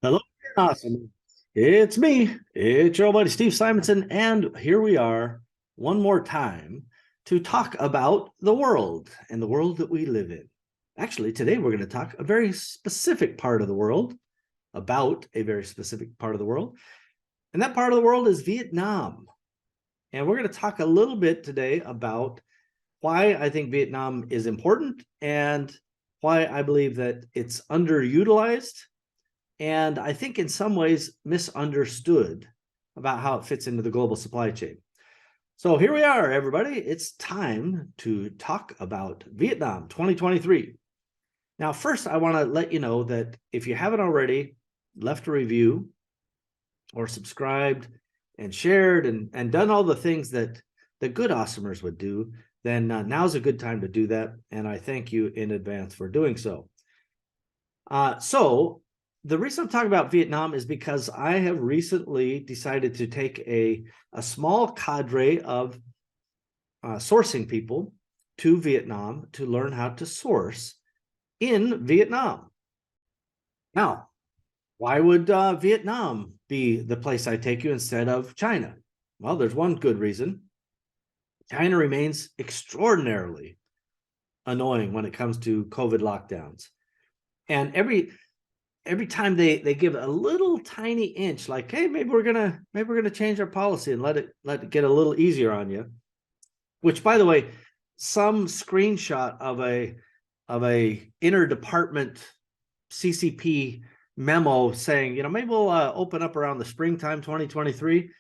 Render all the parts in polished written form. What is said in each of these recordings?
Hello, awesome. It's me. It's your old buddy Steve Simonson, and here we are one more time to talk about the world and the world that we live in. Actually, today we're going to talk a very specific part of the world, about a very specific part of the world, and that part of the world is Vietnam. And we're going to talk a little bit today about why I think Vietnam is important and why I believe that it's underutilized and I think in some ways misunderstood about how it fits into the global supply chain. So here we are, everybody. It's time to talk about Vietnam 2023. Now, first, I want to let you know that if you haven't already left a review or subscribed and shared and done all the things that the good awesomers would do, then now's a good time to do that. And I thank you in advance for doing so. So the reason I'm talking about Vietnam is because I have recently decided to take a small cadre of sourcing people to Vietnam to learn how to source in Vietnam. Now, why would Vietnam be the place I take you instead of China? Well, there's one good reason. China remains extraordinarily annoying when it comes to COVID lockdowns. And every time they give a little tiny inch, like, hey, maybe we're gonna change our policy and let it get a little easier on you. Which, by the way, some screenshot of a interdepartment CCP memo saying, maybe we'll open up around the springtime 2023,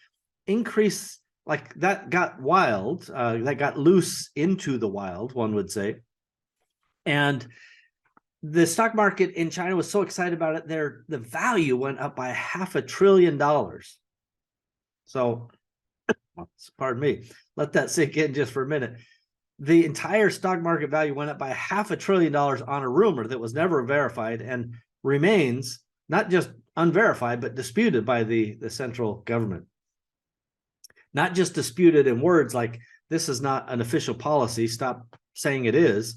increase like that got wild, that got loose into the wild, one would say. And the stock market in China was so excited about it, the value went up by $500 billion. So, pardon me, let that sink in just for a minute. The entire stock market value went up by $500 billion on a rumor that was never verified and remains not just unverified, but disputed by the central government. Not just disputed in words like, this is not an official policy, stop saying it is,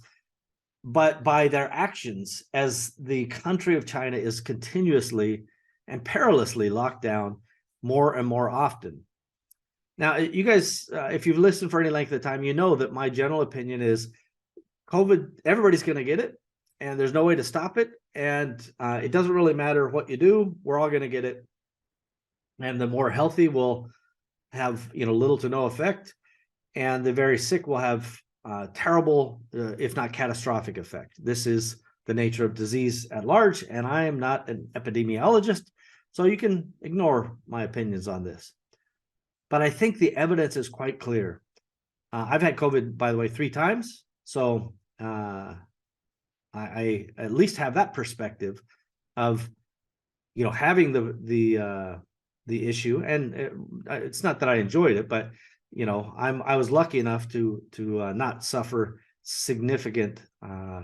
but by their actions, as the country of China is continuously and perilously locked down more and more often. Now, you guys, if you've listened for any length of time, you know that my general opinion is COVID, everybody's going to get it, and there's no way to stop it. And it doesn't really matter what you do, we're all going to get it. And the more healthy will have, little to no effect. And the very sick will have terrible, if not catastrophic effect. This is the nature of disease at large, and I am not an epidemiologist, so you can ignore my opinions on this. But I think the evidence is quite clear. I've had COVID, by the way, 3 times, so I at least have that perspective of, having the issue, and it's not that I enjoyed it, but I was lucky enough to not suffer significant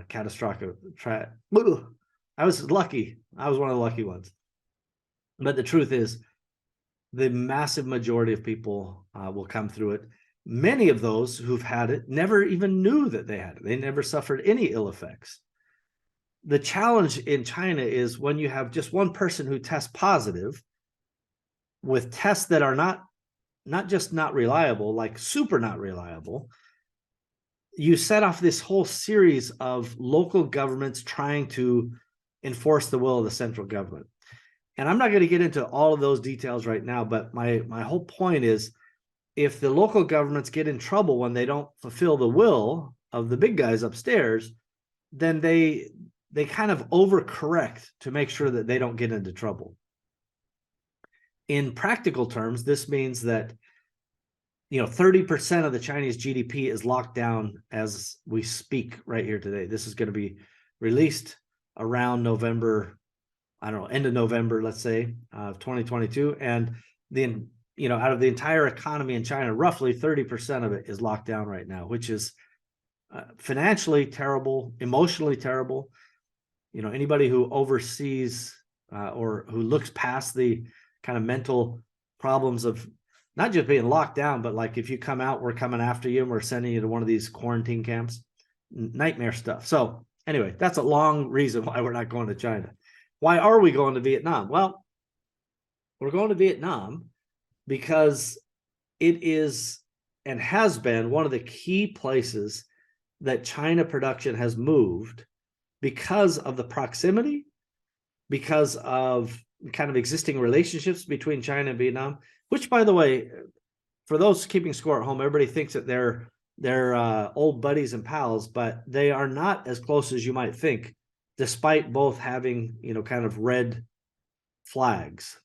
catastrophic. I was lucky. I was one of the lucky ones. But the truth is, the massive majority of people will come through it. Many of those who've had it never even knew that they had it. They never suffered any ill effects. The challenge in China is when you have just one person who tests positive with tests that are not just not reliable, like super not reliable, you set off this whole series of local governments trying to enforce the will of the central government. And I'm not going to get into all of those details right now, but my whole point is, if the local governments get in trouble when they don't fulfill the will of the big guys upstairs, then they kind of overcorrect to make sure that they don't get into trouble. In practical terms, this means that 30% of the Chinese GDP is locked down as we speak right here today. This is going to be released around November, I don't know, end of November, let's say, of 2022. And then, out of the entire economy in China, roughly 30% of it is locked down right now, which is financially terrible, emotionally terrible. Anybody who oversees or who looks past the kind of mental problems of not just being locked down, but like, if you come out, we're coming after you and we're sending you to one of these quarantine camps, nightmare stuff. So anyway, that's a long reason why we're not going to China. why are we going to Vietnam? Well, we're going to Vietnam because it is and has been one of the key places that China production has moved because of the proximity, because of kind of existing relationships between China and Vietnam, which, by the way, for those keeping score at home, everybody thinks that they're old buddies and pals, but they are not as close as you might think, despite both having, kind of red flags.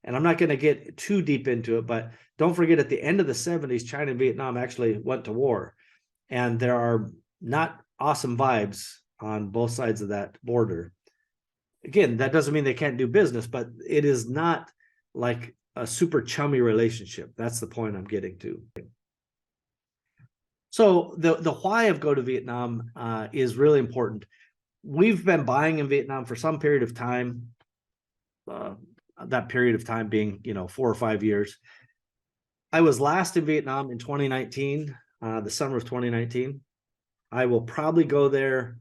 And I'm not going to get too deep into it, but don't forget at the end of the 70s, China and Vietnam actually went to war. And there are not awesome vibes on both sides of that border. Again, that doesn't mean they can't do business, but it is not like a super chummy relationship. That's the point I'm getting to. So the why of go to Vietnam is really important. We've been buying in Vietnam for some period of time, that period of time being, 4 or 5 years. I was last in Vietnam in 2019, the summer of 2019. I will probably go there,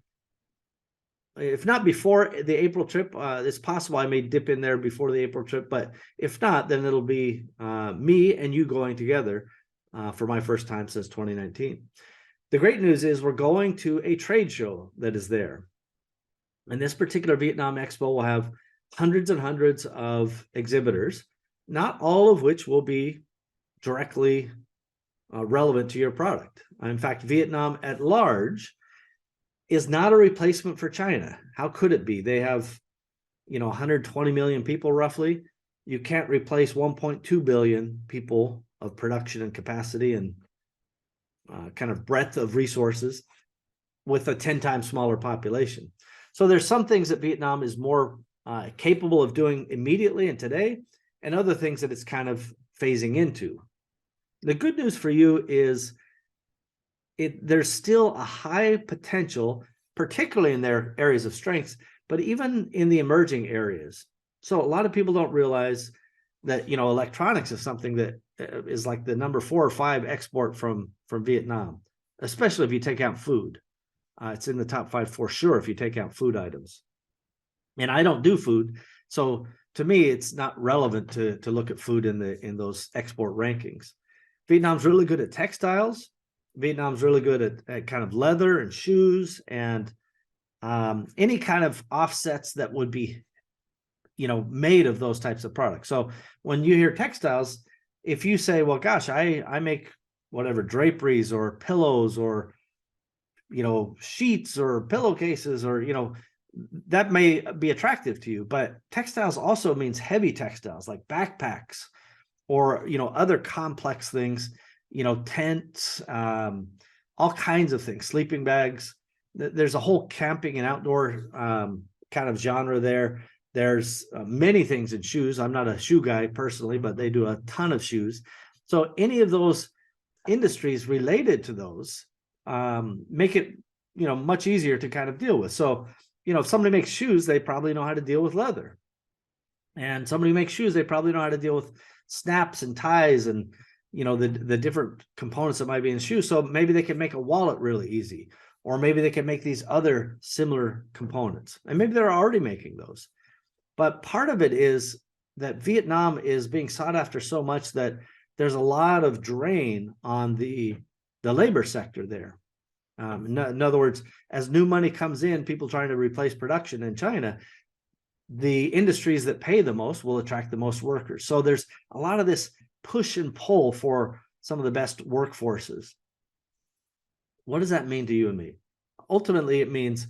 if not before the April trip. It's possible I may dip in there before the April trip, but if not, then it'll be me and you going together for my first time since 2019. The great news is we're going to a trade show that is there. And this particular Vietnam Expo will have hundreds and hundreds of exhibitors, not all of which will be directly relevant to your product. In fact, Vietnam at large is not a replacement for China. How could it be? They have, 120 million people roughly. You can't replace 1.2 billion people of production and capacity and kind of breadth of resources with a 10 times smaller population. So there's some things that Vietnam is more capable of doing immediately and today, and other things that it's kind of phasing into. The good news for you is there's still a high potential, particularly in their areas of strengths, but even in the emerging areas. So a lot of people don't realize that, electronics is something that is like the number 4 or 5 export from Vietnam, especially if you take out food. It's in the top 5 for sure if you take out food items. And I don't do food, so to me, it's not relevant to look at food in those export rankings. Vietnam's really good at textiles. Vietnam's really good at kind of leather and shoes and any kind of offsets that would be, made of those types of products. So when you hear textiles, if you say, well, gosh, I make whatever draperies or pillows or, sheets or pillowcases or, that may be attractive to you, but textiles also means heavy textiles like backpacks or, other complex things, tents, all kinds of things, sleeping bags. There's a whole camping and outdoor kind of genre there. There's many things in shoes. I'm not a shoe guy personally, but they do a ton of shoes. So any of those industries related to those make it, much easier to kind of deal with. So, if somebody makes shoes, they probably know how to deal with leather. And somebody makes shoes, they probably know how to deal with snaps and ties and, the different components that might be in shoes. So maybe they can make a wallet really easy, or maybe they can make these other similar components. And maybe they're already making those. But part of it is that Vietnam is being sought after so much that there's a lot of drain on the labor sector there. In other words, as new money comes in, people trying to replace production in China, the industries that pay the most will attract the most workers. So there's a lot of this push and pull for some of the best workforces. What does that mean to you and me? Ultimately, it means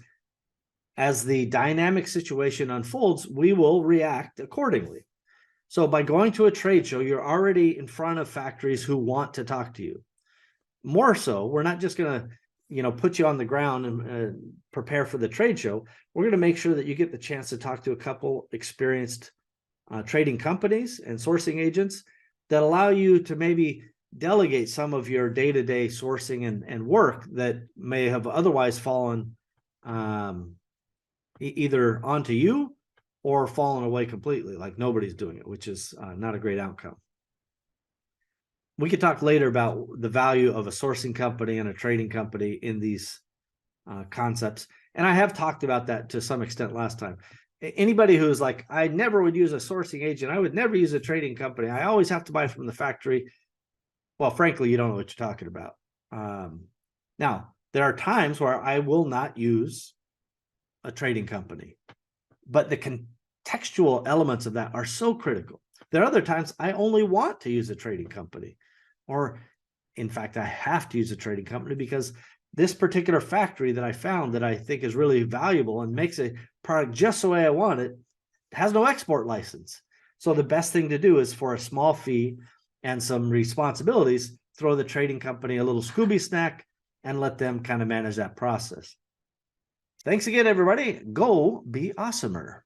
as the dynamic situation unfolds, we will react accordingly. So by going to a trade show, you're already in front of factories who want to talk to you. More so, we're not just going to put you on the ground and prepare for the trade show. We're going to make sure that you get the chance to talk to a couple experienced trading companies and sourcing agents that allow you to maybe delegate some of your day-to-day sourcing and work that may have otherwise fallen either onto you or fallen away completely, like nobody's doing it, which is not a great outcome. We could talk later about the value of a sourcing company and a trading company in these concepts. And I have talked about that to some extent last time. anybody who's like, I never would use a sourcing agent, I would never use a trading company, I always have to buy from the factory. Well, frankly, you don't know what you're talking about. Now, there are times where I will not use a trading company, but the contextual elements of that are so critical. There are other times I only want to use a trading company, or in fact, I have to use a trading company because this particular factory that I found that I think is really valuable and makes a product just the way I want it has no export license. So the best thing to do is, for a small fee and some responsibilities, throw the trading company a little Scooby snack and let them kind of manage that process. Thanks again, everybody. Go be awesomer.